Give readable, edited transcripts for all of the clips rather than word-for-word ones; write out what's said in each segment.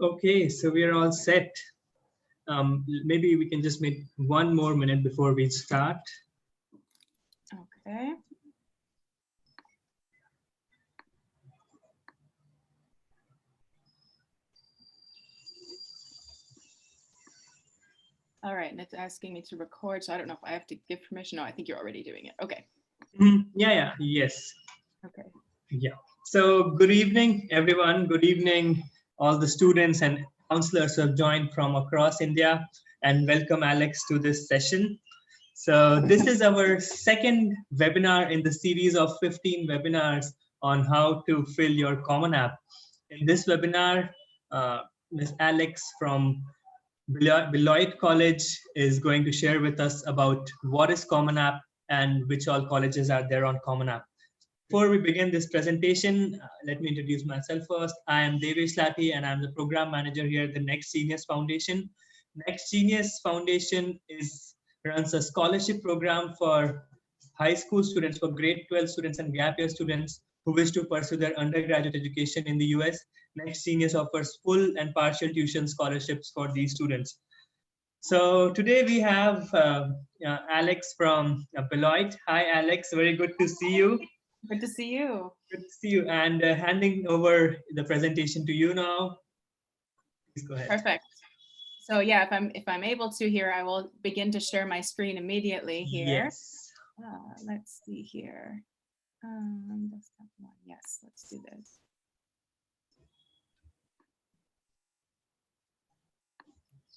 Okay, so we are all set. Maybe we can just make one more minute before we start. Okay. All right, and it's asking me to record, so I don't know if I have to give permission. No, I think you're already doing it. Okay. Yes. Okay. Yeah. So good evening, everyone. Good evening, all the students and counselors who have joined from across India, and welcome Alex to this session. So this is our second webinar in the series of 15 webinars on how to fill your Common App. In this webinar, Ms. Alex from Benilde College is going to share with us about what is Common App and which all colleges are there on Common App. Before we begin this presentation, let me introduce myself first. I am Devesh Lati and I'm the program manager here at the Next Genius Foundation. Next Genius Foundation runs a scholarship program for high school students, for grade 12 students and gap year students who wish to pursue their undergraduate education in the US. Next Genius offers full and partial tuition scholarships for these students. So today we have Alex from Benilde. Hi, Alex. Very good to see you. Good to see you. Good to see you. And handing over the presentation to you now. Please go ahead. Perfect. So yeah, if I'm able to here, I will begin to share my screen immediately here. Yes. Let's see here. Desktop one. Yes, let's do this.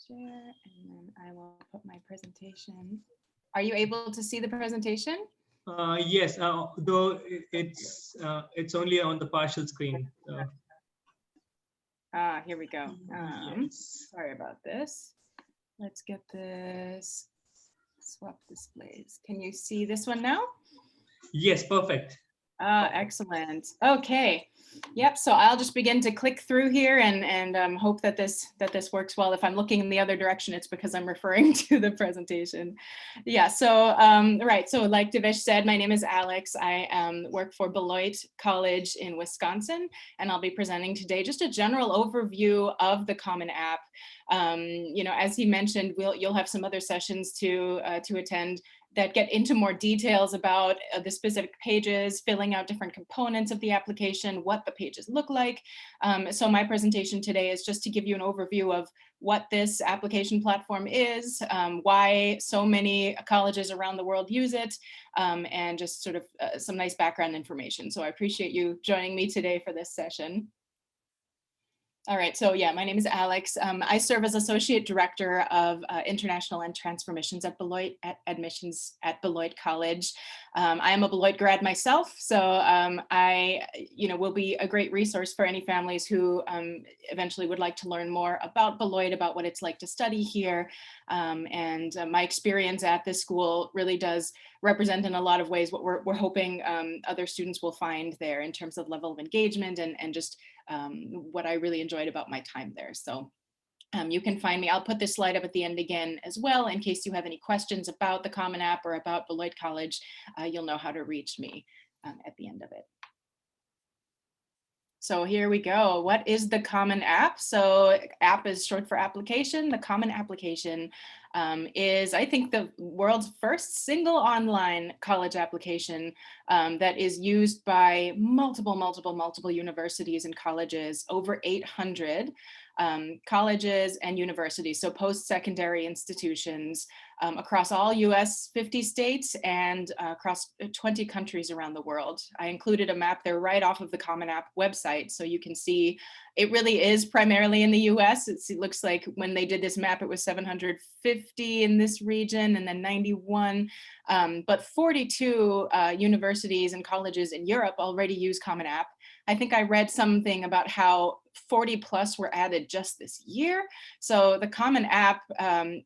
Share, and then I will put my presentation. Are you able to see the presentation? Yes, though it's only on the partial screen. So. Here we go. Yes. Sorry about this. Let's get this. Swap displays. Can you see this one now? Yes, perfect. Excellent. Okay. Yep. So I'll just begin to click through here and hope that this works well. If I'm looking in the other direction, it's because I'm referring to the presentation. Yeah. So right. So like Devesh said, my name is Alex. I work for Benilde College in Wisconsin, and I'll be presenting today just a general overview of the Common App. You know, as he mentioned, you'll have some other sessions to attend that get into more details about the specific pages, filling out different components of the application, what the pages look like. So my presentation today is just to give you an overview of what this application platform is, why so many colleges around the world use it, and just sort of some nice background information. So I appreciate you joining me today for this session. All right, so yeah, my name is Alex. I serve as Associate Director of International and Transformations at Benilde Admissions at Benilde College. I am a Benilde grad myself, so I will be a great resource for any families who eventually would like to learn more about Benilde, about what it's like to study here. And my experience at this school really does represent in a lot of ways what we're hoping other students will find there in terms of level of engagement and just what I really enjoyed about my time there. So you can find me. I'll put this slide up at the end again as well, in case you have any questions about the Common App or about Benilde College. You'll know how to reach me at the end of it. So here we go. What is the Common App? So app is short for application. The Common Application is, I think, the world's first single online college application that is used by multiple universities and colleges, over 800 colleges and universities, so post-secondary institutions across all US 50 states and across 20 countries around the world. I included a map there right off of the Common App website, so you can see it really is primarily in the US. It looks like when they did this map, it was 750 in this region and then 91, but 42 universities and colleges in Europe already use Common App. I think I read something about how 40 plus were added just this year. So the Common App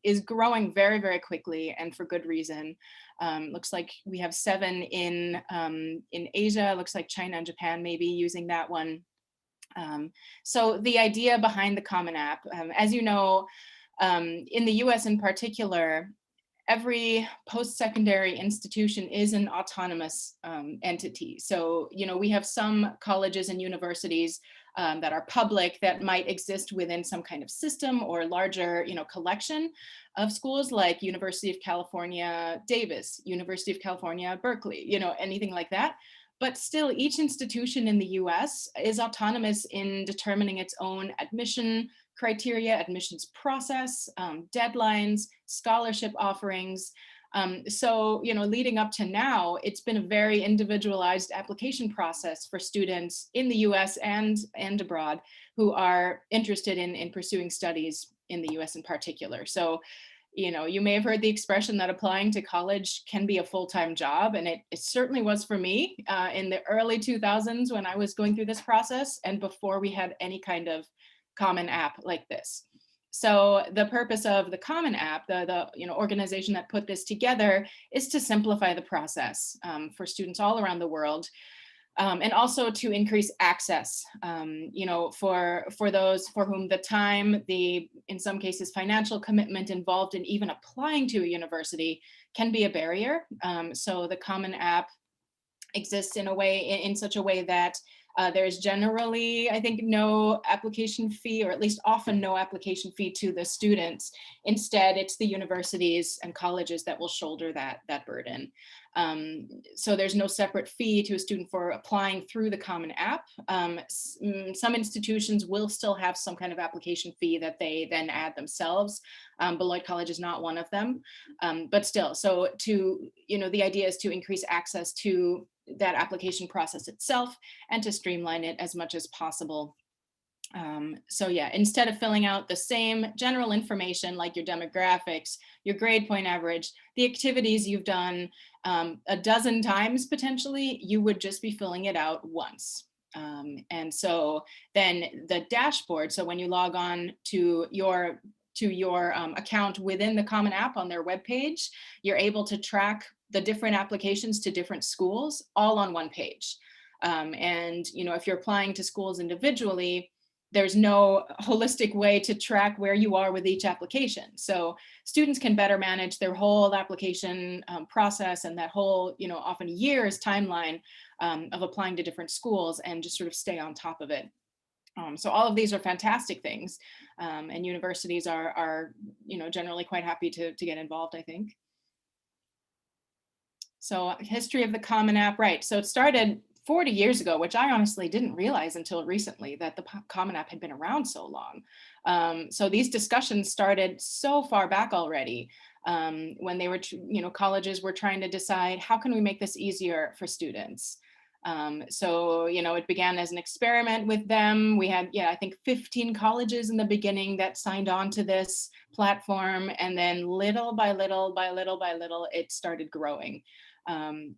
is growing very, very quickly, and for good reason. Looks like we have 7 in Asia. Looks like China and Japan maybe using that one. So the idea behind the Common App, as you know, in the US in particular, every post-secondary institution is an autonomous entity. So, we have some colleges and universities that are public that might exist within some kind of system or larger, collection of schools, like University of California, Davis, University of California, Berkeley, anything like that. But still, each institution in the US is autonomous in determining its own admission criteria, admissions process, deadlines, scholarship offerings. So, leading up to now, it's been a very individualized application process for students in the US and abroad who are interested in pursuing studies in the US in particular. So, you may have heard the expression that applying to college can be a full-time job, and it certainly was for me in the early 2000s when I was going through this process and before we had any kind of Common App like this. So the purpose of the Common App, the organization that put this together, is to simplify the process for students all around the world. And also to increase access, for those for whom the time, in some cases, financial commitment involved in even applying to a university can be a barrier. So the Common App exists in such a way that there's generally, I think, no application fee, or at least often no application fee to the students. Instead, it's the universities and colleges that will shoulder that burden. So there's no separate fee to a student for applying through the Common App. Some institutions will still have some kind of application fee that they then add themselves. Beloit College is not one of them, but still, so the idea is to increase access to that application process itself and to streamline it as much as possible. So yeah, instead of filling out the same general information like your demographics, your grade point average, the activities you've done a dozen times potentially, you would just be filling it out once. And so then the dashboard, so when you log on to your account within the Common App on their webpage, you're able to track the different applications to different schools all on one page. And if you're applying to schools individually, there's no holistic way to track where you are with each application. So students can better manage their whole application process and that whole, often years timeline of applying to different schools and just sort of stay on top of it. So all of these are fantastic things, and universities are generally quite happy to get involved, I think. So history of the Common App, right? So it started 40 years ago, which I honestly didn't realize until recently that the Common App had been around so long. So these discussions started so far back already, when they were, colleges were trying to decide, how can we make this easier for students? So, it began as an experiment with them. We had, I think 15 colleges in the beginning that signed on to this platform. And then little by little, it started growing.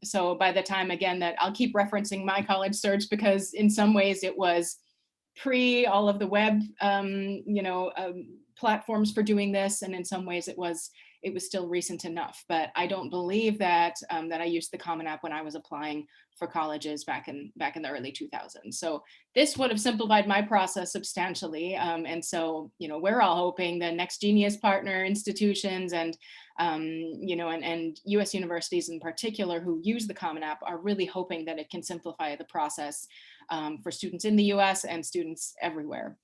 So by the time, again, that I'll keep referencing my college search, because in some ways it was pre all of the web, platforms for doing this. And in some ways it was still recent enough, but I don't believe that that I used the Common App when I was applying for colleges back in the early 2000s. So this would have simplified my process substantially. And so, we're all hoping the next Genius partner institutions and, and US universities in particular who use the Common App are really hoping that it can simplify the process for students in the US and students everywhere.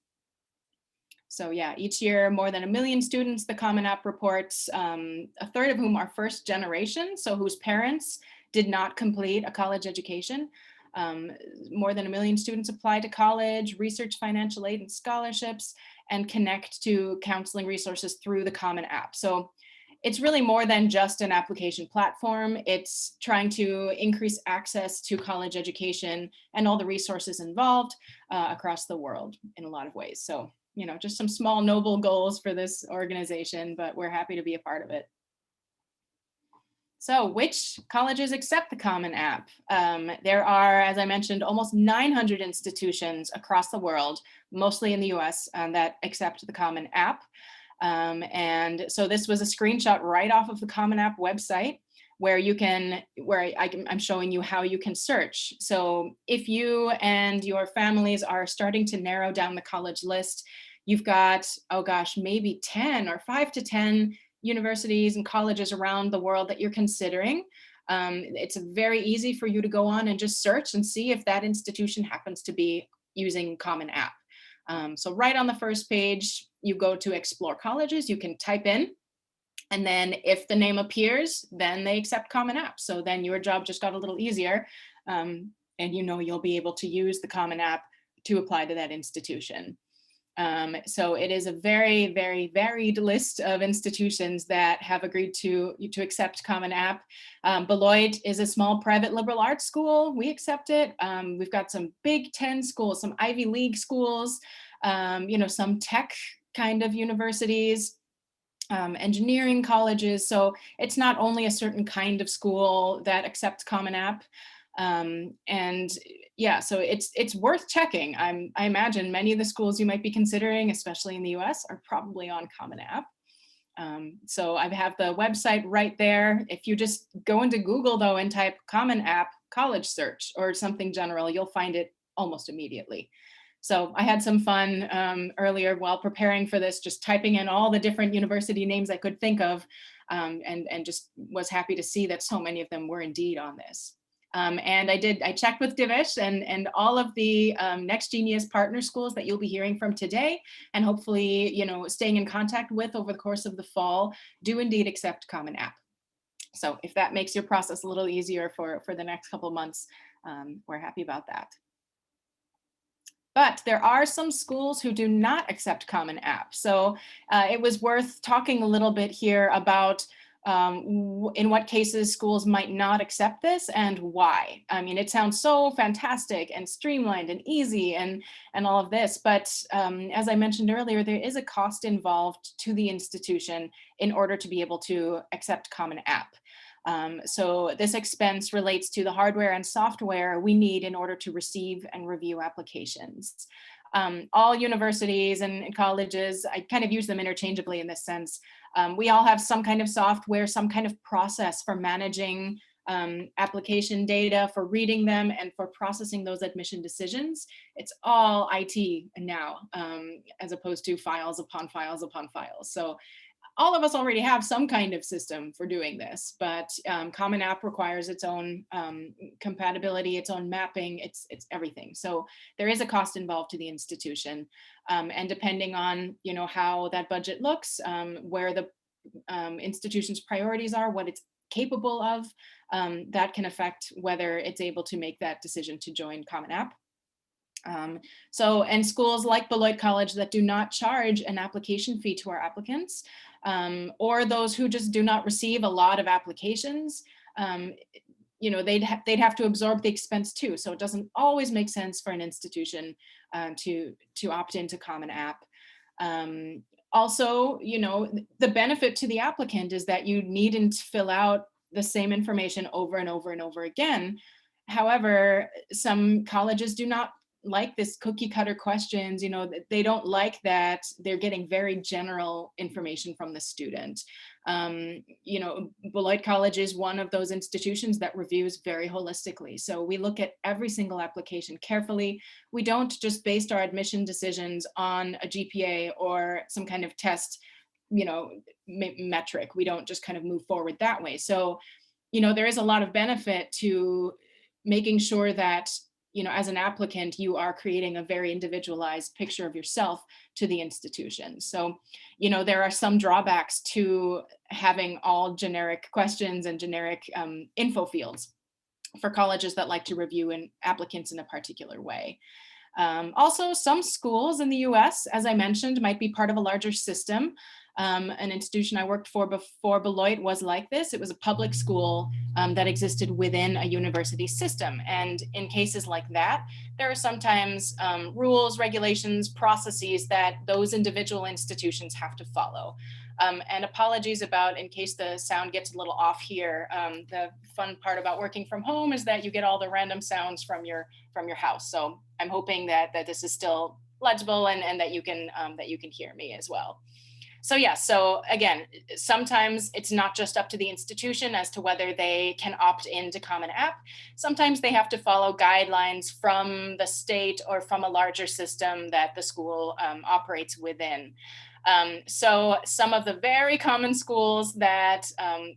So yeah, each year, more than 1 million students, the Common App reports, a third of whom are first generation, so whose parents did not complete a college education. More than 1 million students apply to college, research, financial aid, and scholarships, and connect to counseling resources through the Common App. So it's really more than just an application platform. It's trying to increase access to college education and all the resources involved across the world in a lot of ways. So, just some small noble goals for this organization, but we're happy to be a part of it. So which colleges accept the Common App? There are, as I mentioned, almost 900 institutions across the world, mostly in the US, that accept the Common App. And so this was a screenshot right off of the Common App website, where I'm showing you how you can search. So if you and your families are starting to narrow down the college list, you've got, maybe 10 or 5 to 10 universities and colleges around the world that you're considering. It's very easy for you to go on and just search and see if that institution happens to be using Common App. So right on the first page, you go to Explore Colleges, you can type in, and then if the name appears, then they accept Common App. So then your job just got a little easier, and you know you'll be able to use the Common App to apply to that institution. So it is a very, very varied list of institutions that have agreed to accept Common App. Beloit is a small private liberal arts school. We accept it. We've got some Big Ten schools, some Ivy League schools, you know, some tech kind of universities, engineering colleges. So it's not only a certain kind of school that accepts Common App. And yeah, so it's worth checking. I imagine many of the schools you might be considering, especially in the US, are probably on Common App. So I have the website right there. If you just go into Google though and type Common App College Search or something general, you'll find it almost immediately. So I had some fun earlier while preparing for this, just typing in all the different university names I could think of, and just was happy to see that so many of them were indeed on this. And I checked with Divish and all of the Next Genius partner schools that you'll be hearing from today, and hopefully, you know, staying in contact with over the course of the fall, do indeed accept Common App. So if that makes your process a little easier for the next couple of months, we're happy about that. But there are some schools who do not accept Common App. So it was worth talking a little bit here about in what cases schools might not accept this and why. I mean, it sounds so fantastic and streamlined and easy and all of this, but as I mentioned earlier, there is a cost involved to the institution in order to be able to accept Common App. So this expense relates to the hardware and software we need in order to receive and review applications. All universities and colleges, I kind of use them interchangeably in this sense. We all have some kind of software, some kind of process for managing application data, for reading them, and for processing those admission decisions. It's all IT now, as opposed to files upon files upon files. So all of us already have some kind of system for doing this, but Common App requires its own compatibility, its own mapping, it's everything. So there is a cost involved to the institution, and depending on how that budget looks, where the institution's priorities are, what it's capable of, that can affect whether it's able to make that decision to join Common App. And schools like Benilde College that do not charge an application fee to our applicants, or those who just do not receive a lot of applications, they'd have to absorb the expense too. So it doesn't always make sense for an institution to opt into Common App. Also, the benefit to the applicant is that you needn't fill out the same information over and over and over again. However, some colleges do not like this cookie cutter questions. They don't like that they're getting very general information from the student. Benilde College is one of those institutions that reviews very holistically. So we look at every single application carefully. We don't just base our admission decisions on a GPA or some kind of test, metric. We don't just kind of move forward that way. So, there is a lot of benefit to making sure that as an applicant, you are creating a very individualized picture of yourself to the institution. So, there are some drawbacks to having all generic questions and generic info fields for colleges that like to review applicants in a particular way. Also, some schools in the US, as I mentioned, might be part of a larger system. An institution I worked for before Beloit was like this. It was a public school that existed within a university system. And in cases like that, there are sometimes rules, regulations, processes that those individual institutions have to follow. And apologies about, in case the sound gets a little off here, the fun part about working from home is that you get all the random sounds from your house. So I'm hoping that this is still legible and that you can hear me as well. So yeah, so again, sometimes it's not just up to the institution as to whether they can opt into Common App. Sometimes they have to follow guidelines from the state or from a larger system that the school operates within. So some of the very common schools that,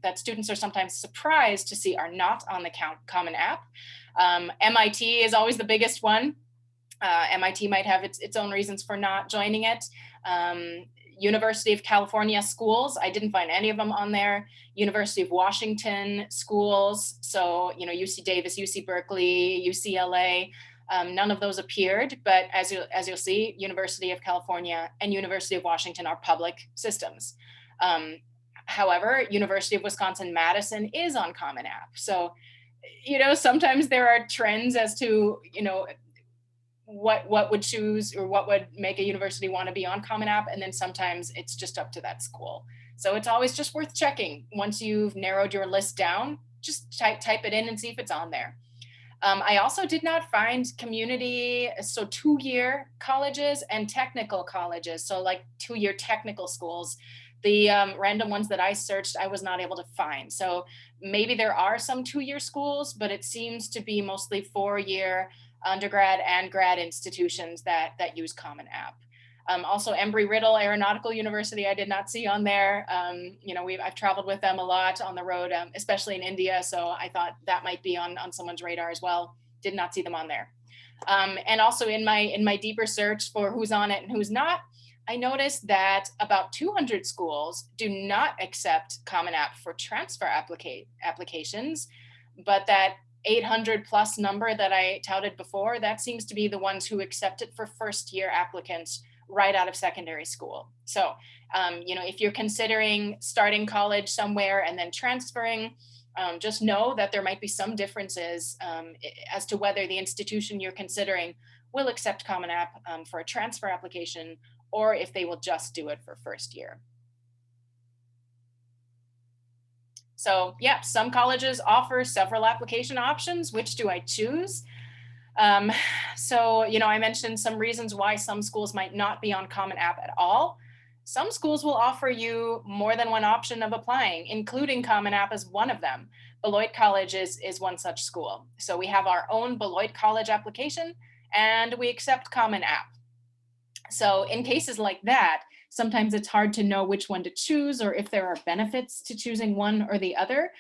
that students are sometimes surprised to see are not on the Common App. MIT is always the biggest one. MIT might have its own reasons for not joining it. University of California schools, I didn't find any of them on there. University of Washington schools, so UC Davis, UC Berkeley, UCLA, none of those appeared, but as you'll see, University of California and University of Washington are public systems. However, University of Wisconsin-Madison is on Common App. So, sometimes there are trends as to, what would choose or what would make a university want to be on Common App, and then sometimes it's just up to that school. So it's always just worth checking. Once you've narrowed your list down, just type it in and see if it's on there. I also did not find community, so 2-year colleges and technical colleges, so like 2-year technical schools. The random ones that I searched, I was not able to find. So maybe there are some 2-year schools, but it seems to be mostly 4-year undergrad and grad institutions that use Common App. Also Embry-Riddle Aeronautical University, I did not see on there. I've traveled with them a lot on the road, especially in India. So I thought that might be on someone's radar as well. Did not see them on there. And also in my deeper search for who's on it and who's not, I noticed that about 200 schools do not accept Common App for transfer applications, but that 800 plus number that I touted before, that seems to be the ones who accept it for first-year applicants right out of secondary school. So, if you're considering starting college somewhere and then transferring, just know that there might be some differences as to whether the institution you're considering will accept Common App for a transfer application, or if they will just do it for first year. So yeah, some colleges offer several application options. Which do I choose? So, I mentioned some reasons why some schools might not be on Common App at all. Some schools will offer you more than one option of applying, including Common App as one of them. Beloit College is one such school. So we have our own Beloit College application, and we accept Common App. So in cases like that, sometimes it's hard to know which one to choose or if there are benefits to choosing one or the other.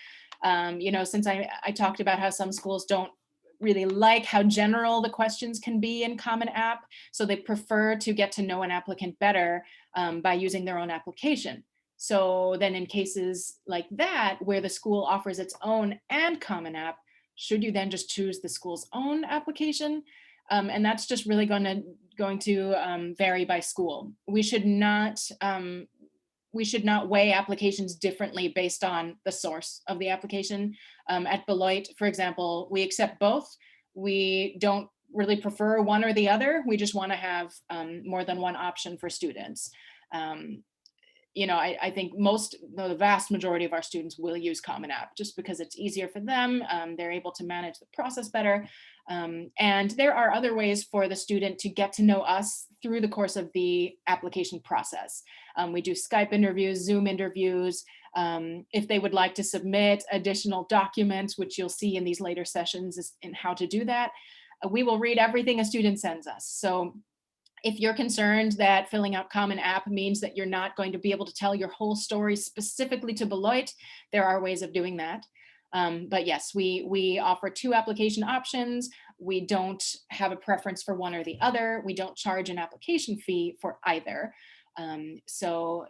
Since I talked about how some schools don't really like how general the questions can be in Common App, so they prefer to get to know an applicant better by using their own application. So then in cases like that, where the school offers its own and Common App, should you then just choose the school's own application? And that's just really going to vary by school. We should not weigh applications differently based on the source of the application. At Beloit, for example, we accept both. We don't really prefer one or the other. We just want to have more than one option for students. I think the vast majority of our students will use Common App just because it's easier for them. They're able to manage the process better. And there are other ways for the student to get to know us through the course of the application process. We do Skype interviews, Zoom interviews. If they would like to submit additional documents, which you'll see in these later sessions in how to do that, we will read everything a student sends us. So if you're concerned that filling out Common App means that you're not going to be able to tell your whole story specifically to Beloit, there are ways of doing that. But yes, we offer 2 application options. We don't have a preference for one or the other. We don't charge an application fee for either. So,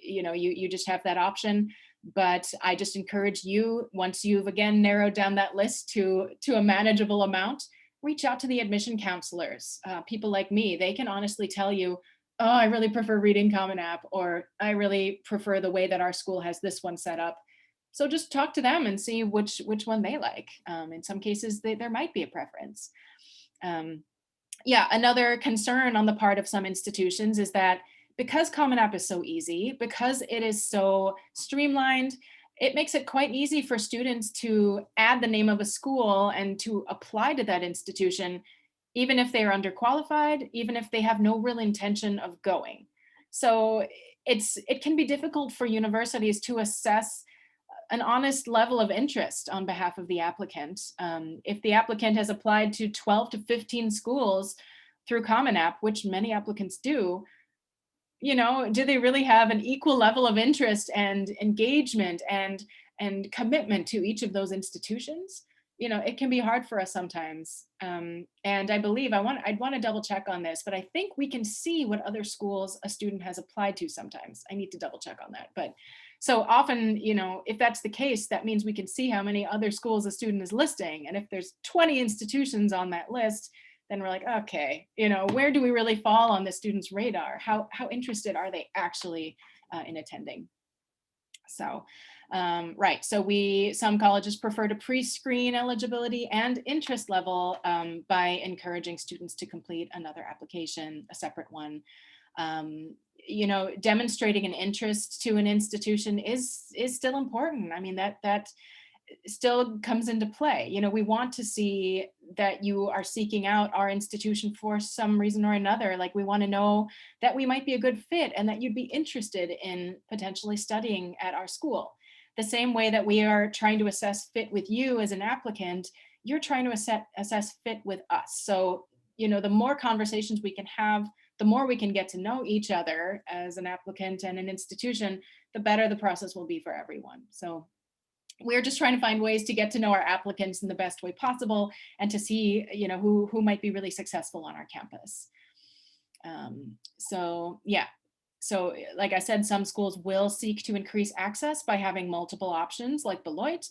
you just have that option. But I just encourage you, once you've again narrowed down that list to a manageable amount, reach out to the admission counselors. People like me, they can honestly tell you, oh, I really prefer reading Common App, or I really prefer the way that our school has this one set up. So just talk to them and see which one they like. In some cases, there might be a preference. Another concern on the part of some institutions is that because Common App is so easy, because it is so streamlined, it makes it quite easy for students to add the name of a school and to apply to that institution, even if they are underqualified, even if they have no real intention of going. So it can be difficult for universities to assess an honest level of interest on behalf of the applicant. If the applicant has applied to 12 to 15 schools through Common App, which many applicants do, do they really have an equal level of interest and engagement and commitment to each of those institutions? It can be hard for us sometimes. And I believe I'd want to double check on this, but I think we can see what other schools a student has applied to sometimes. I need to double check on that. But so often, if that's the case, that means we can see how many other schools a student is listing. And if there's 20 institutions on that list, then we're like, okay, where do we really fall on the student's radar? How interested are they actually in attending? So, right. So some colleges prefer to pre-screen eligibility and interest level by encouraging students to complete another application, a separate one. Demonstrating an interest to an institution is still important. I mean, that still comes into play. We want to see that you are seeking out our institution for some reason or another. Like, we want to know that we might be a good fit and that you'd be interested in potentially studying at our school. The same way that we are trying to assess fit with you as an applicant, you're trying to assess fit with us. So, the more conversations we can have, the more we can get to know each other as an applicant and an institution, the better the process will be for everyone. So we're just trying to find ways to get to know our applicants in the best way possible and to see, who might be really successful on our campus. So like I said, some schools will seek to increase access by having multiple options like Beloit,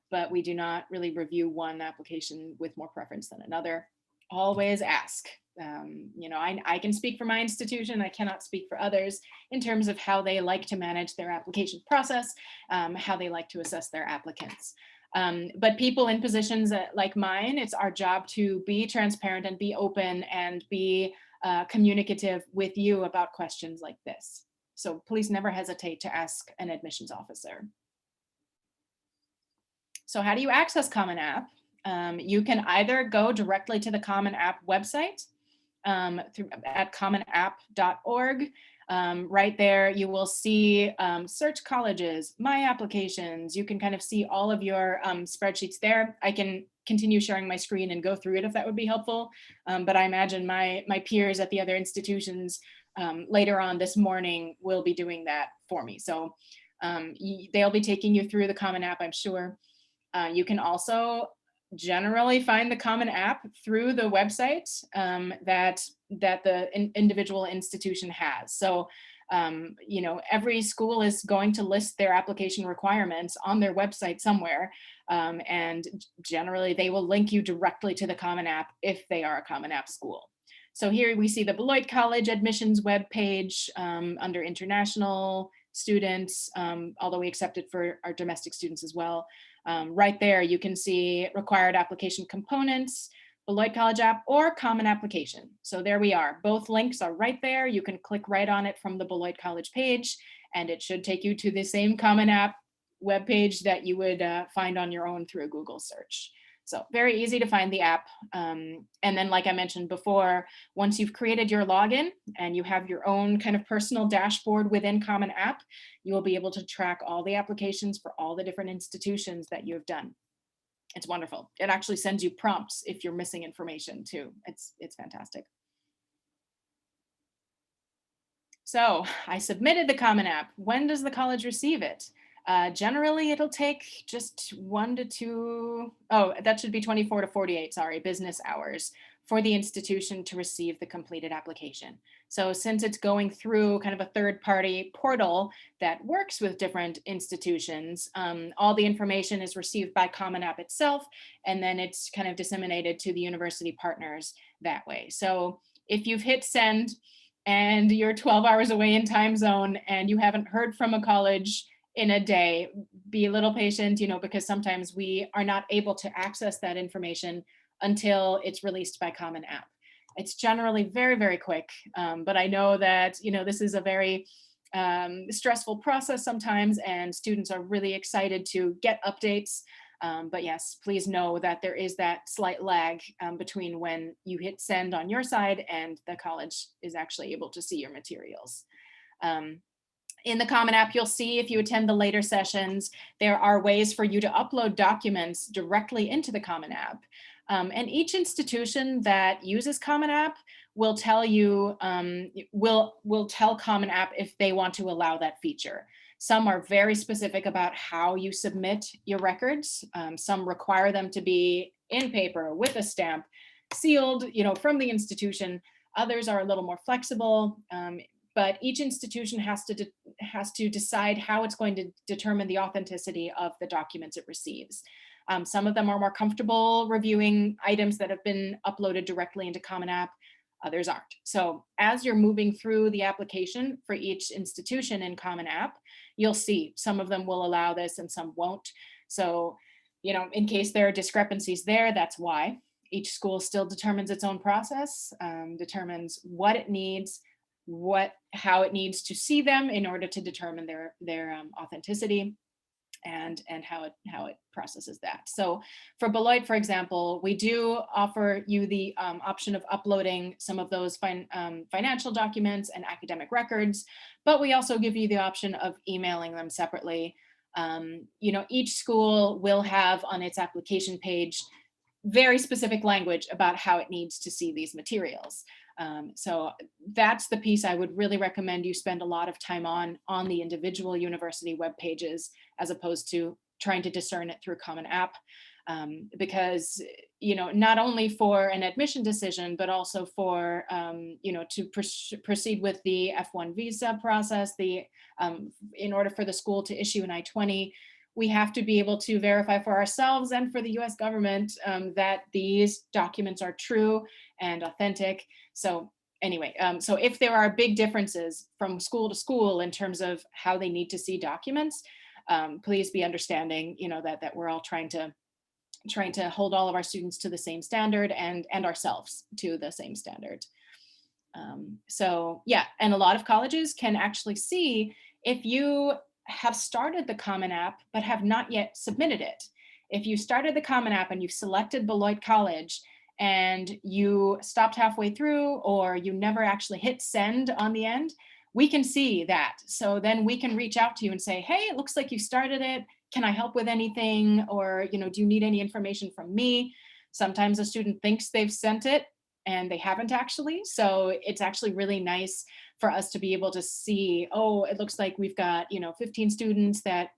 but we do not really review one application with more preference than another. Always ask. I can speak for my institution. I cannot speak for others in terms of how they like to manage their application process, how they like to assess their applicants. But people in positions like mine, it's our job to be transparent and be open and be communicative with you about questions like this. So please never hesitate to ask an admissions officer. So how do you access Common App? You can either go directly to the Common App website at commonapp.org. Right there, you will see search colleges, my applications. You can kind of see all of your spreadsheets there. I can continue sharing my screen and go through it if that would be helpful. But I imagine my peers at the other institutions later on this morning will be doing that for me. So they'll be taking you through the Common App, I'm sure. You can also generally find the Common App through the website that the individual institution has. So, every school is going to list their application requirements on their website somewhere. And generally they will link you directly to the Common App if they are a Common App school. So here we see the Benilde College admissions webpage under international students, although we accept it for our domestic students as well. Right there, you can see required application components, Benilde College app, or Common Application. So there we are. Both links are right there. You can click right on it from the Benilde College page, and it should take you to the same Common App webpage that you would find on your own through a Google search. So very easy to find the app. And then, like I mentioned before, once you've created your login and you have your own kind of personal dashboard within Common App, you will be able to track all the applications for all the different institutions that you have done. It's wonderful. It actually sends you prompts if you're missing information too. It's fantastic. So I submitted the Common App. When does the college receive it? Generally, it'll take just 1 to 2, that should be 24 to 48, business hours for the institution to receive the completed application. So since it's going through kind of a third-party portal that works with different institutions, all the information is received by Common App itself, and then it's kind of disseminated to the university partners that way. So if you've hit send and you're 12 hours away in time zone and you haven't heard from a college in a day, be a little patient, because sometimes we are not able to access that information until it's released by Common App. It's generally very, very quick, but I know that, this is a very stressful process sometimes, and students are really excited to get updates. But yes, please know that there is that slight lag between when you hit send on your side and the college is actually able to see your materials. In the Common App, you'll see if you attend the later sessions, there are ways for you to upload documents directly into the Common App. And each institution that uses CommonApp will tell you, will tell CommonApp if they want to allow that feature. Some are very specific about how you submit your records. Some require them to be in paper with a stamp, sealed, from the institution. Others are a little more flexible, but each institution has to decide how it's going to determine the authenticity of the documents it receives. Some of them are more comfortable reviewing items that have been uploaded directly into CommonApp. Others aren't. So as you're moving through the application for each institution in CommonApp, you'll see some of them will allow this and some won't. So, in case there are discrepancies there, that's why. Each school still determines its own process, determines what it needs, how it needs to see them in order to determine their authenticity, and how it processes that. So for Beloit, for example, we do offer you the option of uploading some of those financial documents and academic records, but we also give you the option of emailing them separately. Each school will have on its application page very specific language about how it needs to see these materials. So that's the piece I would really recommend you spend a lot of time on the individual university web pages, as opposed to trying to discern it through CommonApp, because not only for an admission decision, but also for to proceed with the F1 visa process, in order for the school to issue an I-20, we have to be able to verify for ourselves and for the US government that these documents are true and authentic. So anyway, so if there are big differences from school to school in terms of how they need to see documents, please be understanding, that we're all trying to hold all of our students to the same standard and ourselves to the same standard. So yeah, and a lot of colleges can actually see if you have started the CommonApp but have not yet submitted it. If you started the CommonApp and you've selected Benilde College and you stopped halfway through, or you never actually hit send on the end, we can see that. So then we can reach out to you and say, hey, it looks like you started it. Can I help with anything? Or, do you need any information from me? Sometimes a student thinks they've sent it and they haven't actually. So it's actually really nice for us to be able to see, oh, it looks like we've got 15 students that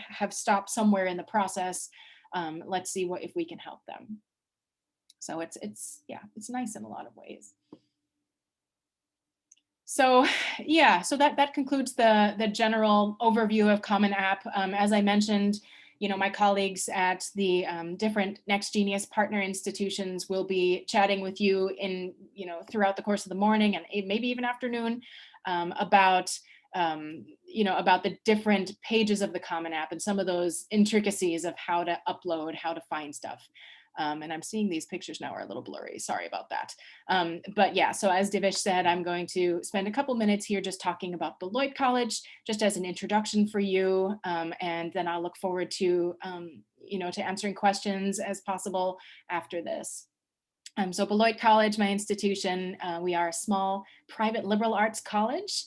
have stopped somewhere in the process. Let's see if we can help them. So it's nice in a lot of ways. So yeah, so that concludes the general overview of CommonApp. As I mentioned, my colleagues at the different Next Genius partner institutions will be chatting with you throughout the course of the morning and maybe even afternoon about the different pages of the CommonApp and some of those intricacies of how to upload, how to find stuff. And I'm seeing these pictures now are a little blurry. Sorry about that. But yeah, so as Divish said, I'm going to spend a couple minutes here just talking about Benilde College, just as an introduction for you. And then I'll look forward to, to answering questions as possible after this. So Benilde College, my institution, we are a small private liberal arts college.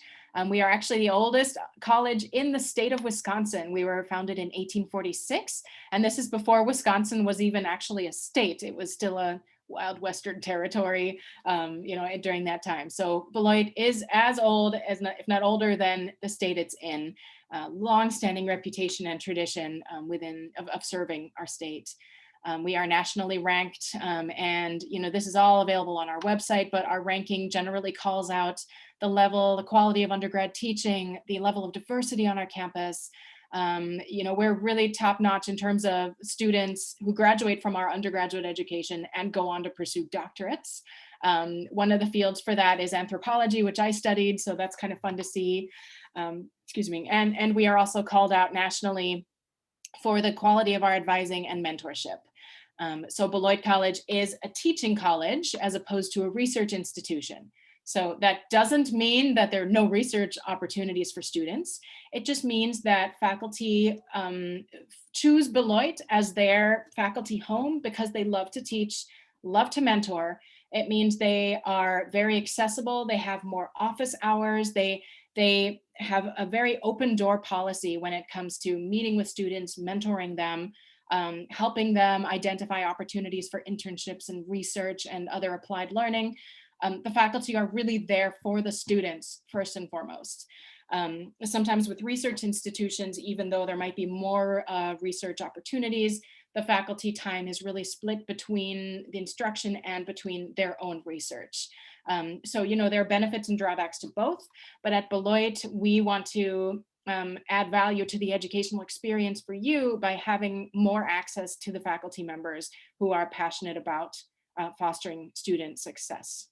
We are actually the oldest college in the state of Wisconsin. We were founded in 1846, and this is before Wisconsin was even actually a state. It was still a wild Western territory, during that time. So Beloit is as old, if not older than the state it's in. Long-standing reputation and tradition of serving our state. We are nationally ranked, and this is all available on our website, but our ranking generally calls out the quality of undergrad teaching, the level of diversity on our campus. We're really top notch in terms of students who graduate from our undergraduate education and go on to pursue doctorates. One of the fields for that is anthropology, which I studied, so that's kind of fun to see. Excuse me. And we are also called out nationally for the quality of our advising and mentorship. So Benilde College is a teaching college as opposed to a research institution. So that doesn't mean that there are no research opportunities for students. It just means that faculty choose Beloit as their faculty home because they love to teach, love to mentor. It means they are very accessible. They have more office hours. They have a very open door policy when it comes to meeting with students, mentoring them. helping them identify opportunities for internships and research and other applied learning. The faculty are really there for the students first and foremost. Sometimes with research institutions, even though there might be more research opportunities, the faculty time is really split between the instruction and between their own research. So, there are benefits and drawbacks to both, but at Beloit, we want to add value to the educational experience for you by having more access to the faculty members who are passionate about fostering student success.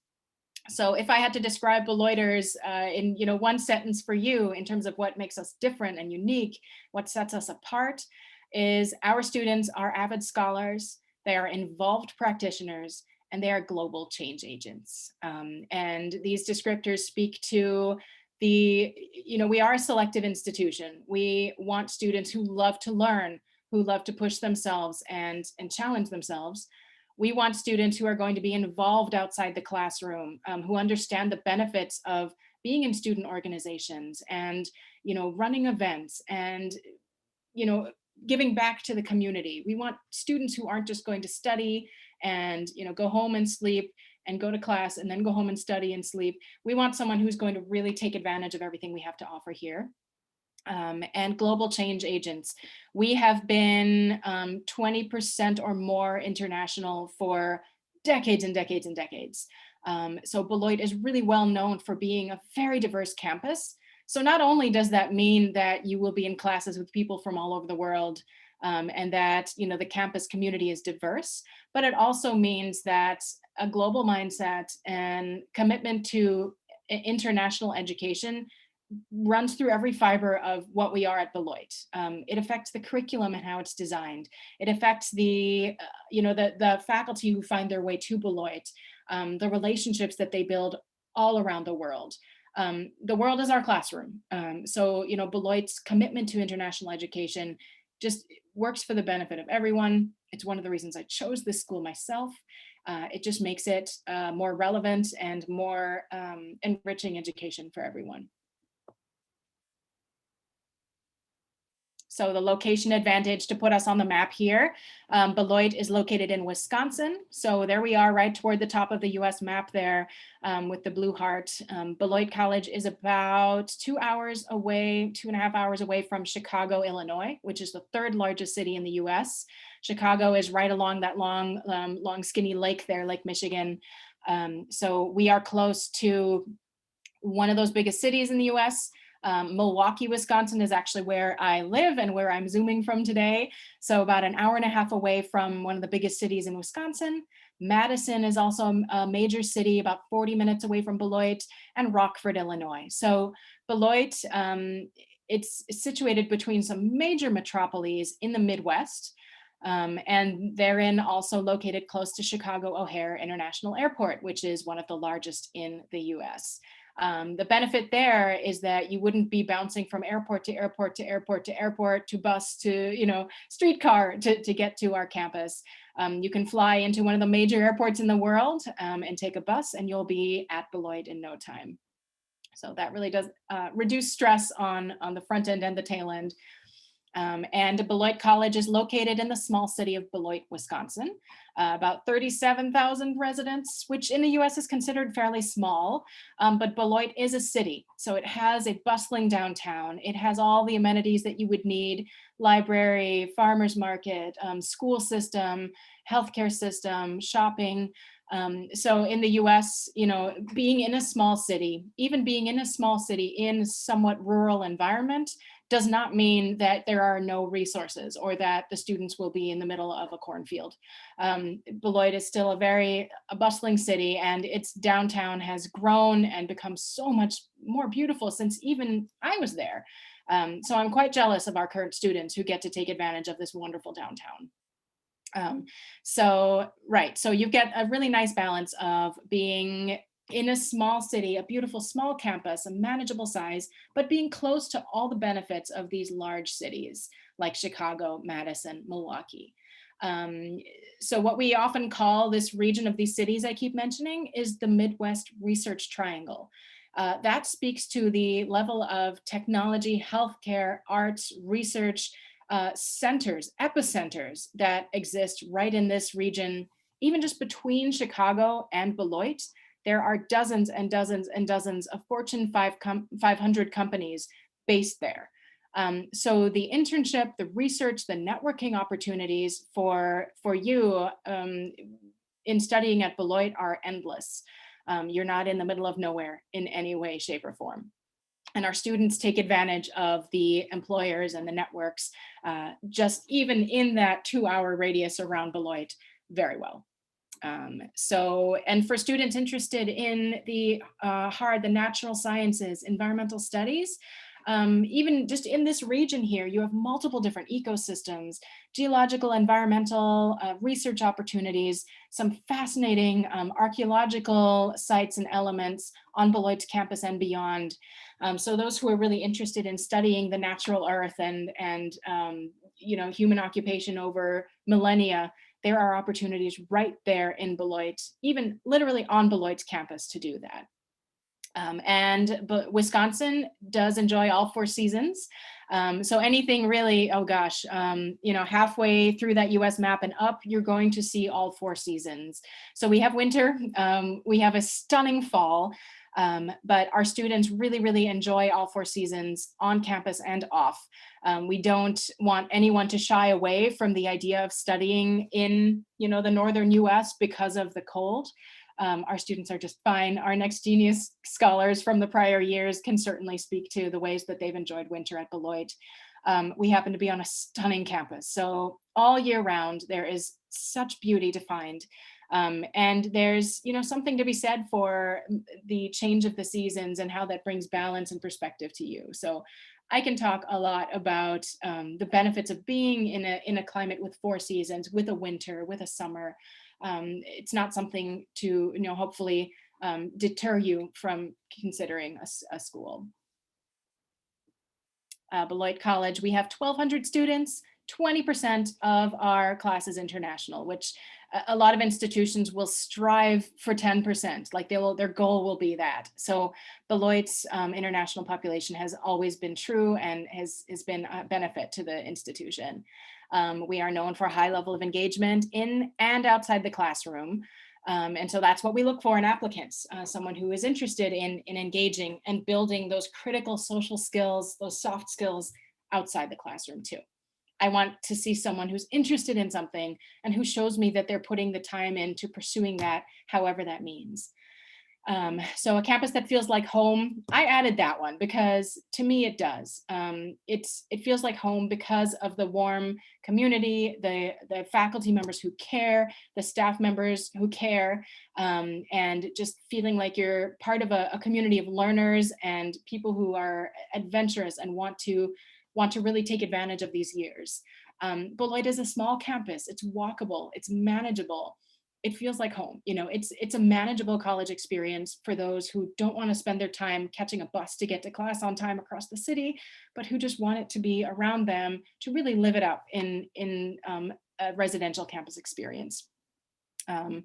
So if I had to describe Beloiters in one sentence for you in terms of what makes us different and unique, what sets us apart is our students are avid scholars, they are involved practitioners, and they are global change agents. And these descriptors speak to we are a selective institution. We want students who love to learn, who love to push themselves and challenge themselves. We want students who are going to be involved outside the classroom, who understand the benefits of being in student organizations and, running events and, giving back to the community. We want students who aren't just going to study and, go home and sleep and go to class and then go home and study and sleep. We want someone who's going to really take advantage of everything we have to offer here. And global change agents. We have been 20% or more international for decades and decades and decades. So Beloit is really well known for being a very diverse campus. So not only does that mean that you will be in classes with people from all over the world and that the campus community is diverse, but it also means that a global mindset and commitment to international education runs through every fiber of what we are at Beloit. It affects the curriculum and how it's designed. It affects the faculty who find their way to Beloit, the relationships that they build all around the world. The world is our classroom. So Beloit's commitment to international education just works for the benefit of everyone. It's one of the reasons I chose this school myself. It just makes it more relevant and more enriching education for everyone. So the location advantage to put us on the map here, Beloit is located in Wisconsin. So there we are right toward the top of the US map there with the blue heart. Beloit College is about 2 hours away, 2.5 hours away from Chicago, Illinois, which is the third largest city in the US. Chicago is right along that long skinny lake there, Lake Michigan. So we are close to one of those biggest cities in the US. Milwaukee, Wisconsin is actually where I live and where I'm Zooming from today. So about an hour and a half away from one of the biggest cities in Wisconsin. Madison is also a major city about 40 minutes away from Beloit, and Rockford, Illinois. So Beloit, it's situated between some major metropolises in the Midwest. And therein also located close to Chicago O'Hare International Airport, which is one of the largest in the US. The benefit there is that you wouldn't be bouncing from airport to airport to airport to airport to bus to streetcar to get to our campus. You can fly into one of the major airports in the world and take a bus and you'll be at Beloit in no time. So that really does reduce stress on the front end and the tail end. And Beloit College is located in the small city of Beloit, Wisconsin, about 37,000 residents, which in the US is considered fairly small, but Beloit is a city. So it has a bustling downtown. It has all the amenities that you would need: library, farmer's market, school system, healthcare system, shopping. So in the US, being in a small city, even being in a small city in a somewhat rural environment, does not mean that there are no resources or that the students will be in the middle of a cornfield. Beloit is still a bustling city, and its downtown has grown and become so much more beautiful since even I was there. So I'm quite jealous of our current students who get to take advantage of this wonderful downtown. So you get a really nice balance of being in a small city, a beautiful small campus, a manageable size, but being close to all the benefits of these large cities like Chicago, Madison, Milwaukee. So what we often call this region of these cities I keep mentioning is the Midwest Research Triangle. That speaks to the level of technology, healthcare, arts, research, centers, epicenters that exist right in this region. Even just between Chicago and Beloit, there are dozens and dozens and dozens of Fortune 500 companies based there. So the internship, the research, the networking opportunities for you in studying at Beloit are endless. You're not in the middle of nowhere in any way, shape, or form. And our students take advantage of the employers and the networks, just even in that 2-hour radius around Beloit, very well. And for students interested in the the natural sciences, environmental studies, even just in this region here, you have multiple different ecosystems, geological, environmental research opportunities, some fascinating archaeological sites and elements on Beloit's campus and beyond. So those who are really interested in studying the natural earth and human occupation over millennia, there are opportunities right there in Beloit, even literally on Beloit's campus, to do that. But Wisconsin does enjoy all 4 seasons. So anything really, halfway through that US map and up, you're going to see all 4 seasons. So we have winter, we have a stunning fall, but our students really, really enjoy all 4 seasons on campus and off. We don't want anyone to shy away from the idea of studying in, the northern US because of the cold. Our students are just fine. Our Next Genius scholars from the prior years can certainly speak to the ways that they've enjoyed winter at Beloit. We happen to be on a stunning campus. So all year round, there is such beauty to find. And there's, something to be said for the change of the seasons and how that brings balance and perspective to you. So I can talk a lot about the benefits of being in a climate with 4 seasons, with a winter, with a summer. It's not something to, hopefully deter you from considering a school. Beloit College, we have 1,200 students, 20% of our class is international, which a lot of institutions will strive for 10%, like their goal will be that. So Beloit's international population has always been true and has been a benefit to the institution. We are known for a high level of engagement in and outside the classroom. And so that's what we look for in applicants, someone who is interested in engaging and building those critical social skills, those soft skills outside the classroom too. I want to see someone who's interested in something and who shows me that they're putting the time into pursuing that, however that means. So a campus that feels like home, I added that one because to me it does. It feels like home because of the warm community, the faculty members who care, the staff members who care, and just feeling like you're part of a community of learners and people who are adventurous and want to really take advantage of these years. Beloit is a small campus. It's walkable, it's manageable. It feels like home. It's a manageable college experience for those who don't want to spend their time catching a bus to get to class on time across the city, but who just want it to be around them to really live it up in a residential campus experience. So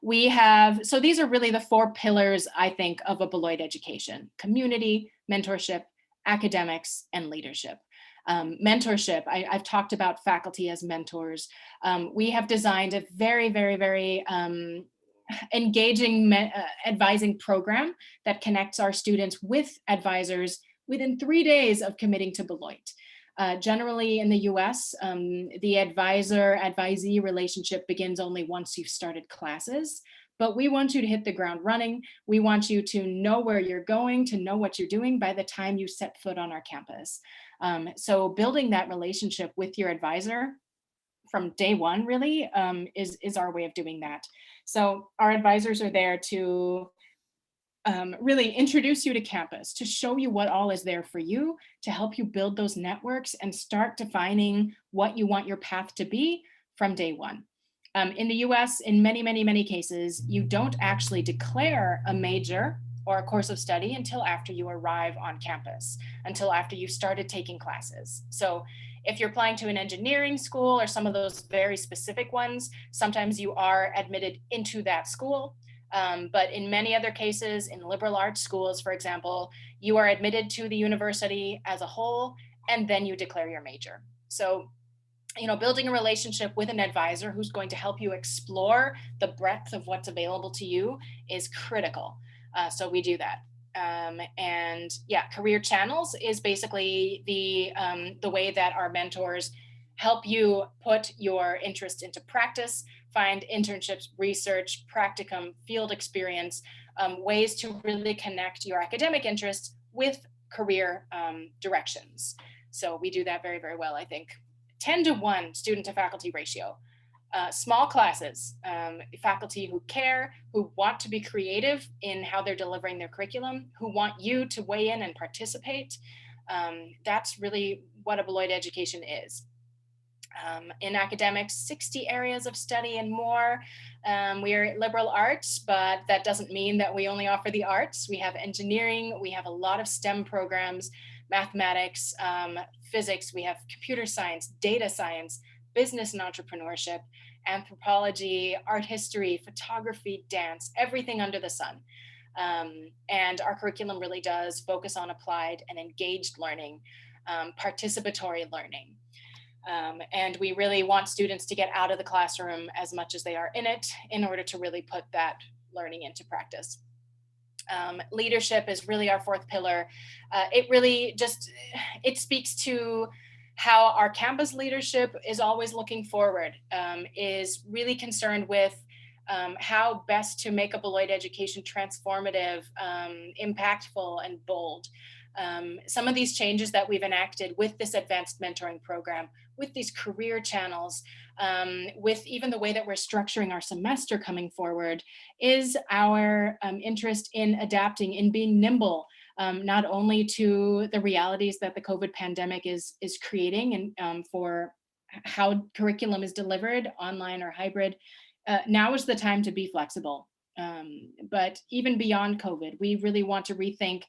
these are really the 4 pillars, I think, of a Beloit education: community, mentorship, academics, and leadership. Mentorship, I've talked about faculty as mentors. We have designed a very, very, very engaging advising program that connects our students with advisors within 3 days of committing to Beloit. Generally in the US, the advisor-advisee relationship begins only once you've started classes. But we want you to hit the ground running. We want you to know where you're going, to know what you're doing by the time you set foot on our campus. So building that relationship with your advisor from day one really is our way of doing that. So our advisors are there to really introduce you to campus, to show you what all is there for you, to help you build those networks and start defining what you want your path to be from day one. In the US, in many, many, many cases, you don't actually declare a major or a course of study until after you arrive on campus, until after you've started taking classes. So if you're applying to an engineering school or some of those very specific ones, sometimes you are admitted into that school. But in many other cases, in liberal arts schools, for example, you are admitted to the university as a whole, and then you declare your major. So, building a relationship with an advisor who's going to help you explore the breadth of what's available to you is critical. So we do that. And yeah, career channels is basically the way that our mentors help you put your interest into practice, find internships, research, practicum, field experience, ways to really connect your academic interests with career directions. So we do that very, very well, I think. 10-to-1 student to faculty ratio. Small classes, faculty who care, who want to be creative in how they're delivering their curriculum, who want you to weigh in and participate. That's really what a Beloit education is. In academics, 60 areas of study and more. We are liberal arts, but that doesn't mean that we only offer the arts. We have engineering, we have a lot of STEM programs, mathematics, physics, we have computer science, data science, business and entrepreneurship, anthropology, art history, photography, dance, everything under the sun. And our curriculum really does focus on applied and engaged learning, participatory learning. And we really want students to get out of the classroom as much as they are in it in order to really put that learning into practice. Leadership is really our fourth pillar. It really it speaks to how our campus leadership is always looking forward, is really concerned with how best to make a Beloit education transformative, impactful, and bold. Some of these changes that we've enacted with this advanced mentoring program, with these career channels, with even the way that we're structuring our semester coming forward, is our interest in adapting, in being nimble, not only to the realities that the COVID pandemic is creating and for how curriculum is delivered, online or hybrid. Now is the time to be flexible. But even beyond COVID, we really want to rethink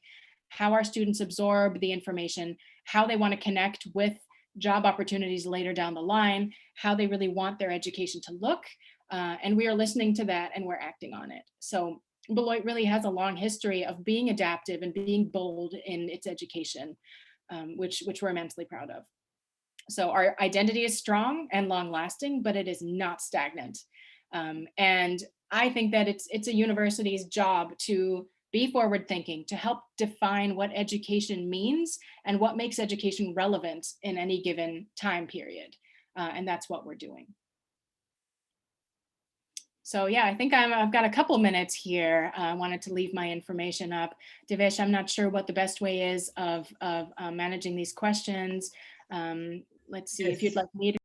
how our students absorb the information, how they want to connect with job opportunities later down the line, how they really want their education to look. And we are listening to that and we're acting on it. So Beloit really has a long history of being adaptive and being bold in its education, which we're immensely proud of. So our identity is strong and long lasting, but it is not stagnant. And I think that it's a university's job to be forward thinking, to help define what education means and what makes education relevant in any given time period. And that's what we're doing. So yeah, I think I've got a couple minutes here. I wanted to leave my information up. Devesh, I'm not sure what the best way is of managing these questions. Let's see if you'd like me to